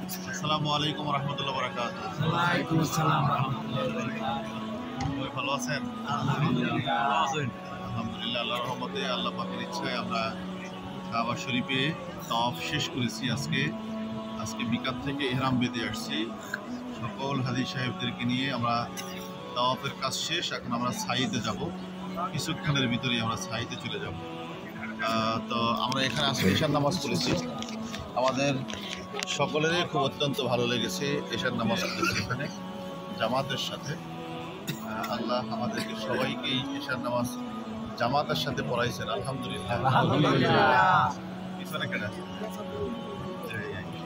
আসসালামু আলাইকুম রহমতুল্লাহ বারাকাতুহু। ওয়ালাইকুম আসসালাম রাহমাতুল্লাহি। সবাই ভালো আছেন? আলহামদুলিল্লাহ, আল্লাহর রহমতে, আল্লাহ পাকের ইচ্ছায় আমরা কাবা শরীফে তাওয়াফ শেষ করেছি। আজকে বিকাল থেকে ইহরাম বেঁধে আসছি। সকল হাজী সাহেবদেরকে নিয়ে আমরা তাওয়াফের কাজ শেষ। এখন আমরা সাইতে যাব, কিছুক্ষণের ভিতরেই আমরা সাইতে চলে যাব। তো আমরা এখানে আজকে ঈশার নামাজ পড়েছি। আমাদের সকলেরই খুব অত্যন্ত ভালো লেগেছে ঈশার নামাজ পড়েছি এখানে জামাতের সাথে। আল্লাহ আমাদেরকে সবাইকেই ঈশার নামাজ জামাতের সাথে পড়াইছেন, আলহামদুলিল্লাহ।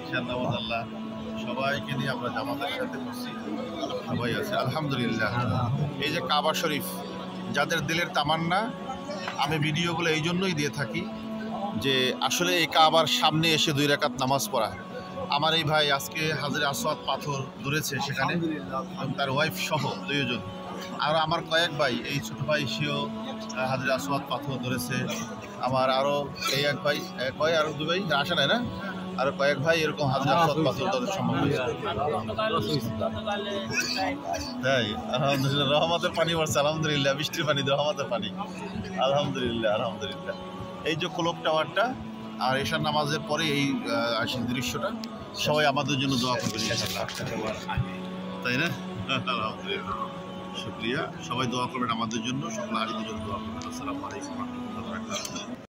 ঈশার নামাজ আল্লাহ সবাইকে নিয়ে আমরা জামাতের সাথে পড়ছি, সবাই আছে আলহামদুলিল্লাহ। এই যে কাবা শরীফ, যাদের দিলের তামান্না, আমি ভিডিওগুলো এই জন্যই দিয়ে থাকি যে আসলে এই কাবার সামনে এসে 2 রাকাত নামাজ পড়া। আমার এই ভাই আজকে হাজরে আসওয়াদ পাথর ধরেছে সেখানে, তার ওয়াইফ সহ 2 জন। আর আমার কয়েক ভাই, এই ছোট ভাই সেও হাজরে আসওয়াদ পাথর ধরেছে। আমার আরও এই এক ভাই, আরও 2 ভাই আসে নাই না, আরও কয়েক ভাই এরকম হাজরে আসওয়াদ পাথর ধরে সম্ভব হয়েছে। তাই আলহামদুলিল্লাহ, রহমতের পানি পড়ছে আলহামদুলিল্লাহ, বৃষ্টির পানি, রহমতের পানি, আলহামদুলিল্লাহ আলহামদুলিল্লাহ। এই যে ক্লক টাওয়ারটা আর ঈশার নামাজের পরে এই আসেন দৃশ্যটা, সবাই আমাদের জন্য দোয়া করবেন ইনশাআল্লাহ, তাই না? আলহামদুলিল্লাহ, শুকরিয়া। সবাই দোয়া করবেন আমাদের জন্য, সকল হাজিদের জন্য দোয়া করবেন। আসসালামু আলাইকুম ওয়া রাহমাতুল্লাহি ওয়া বারাকাতুহু।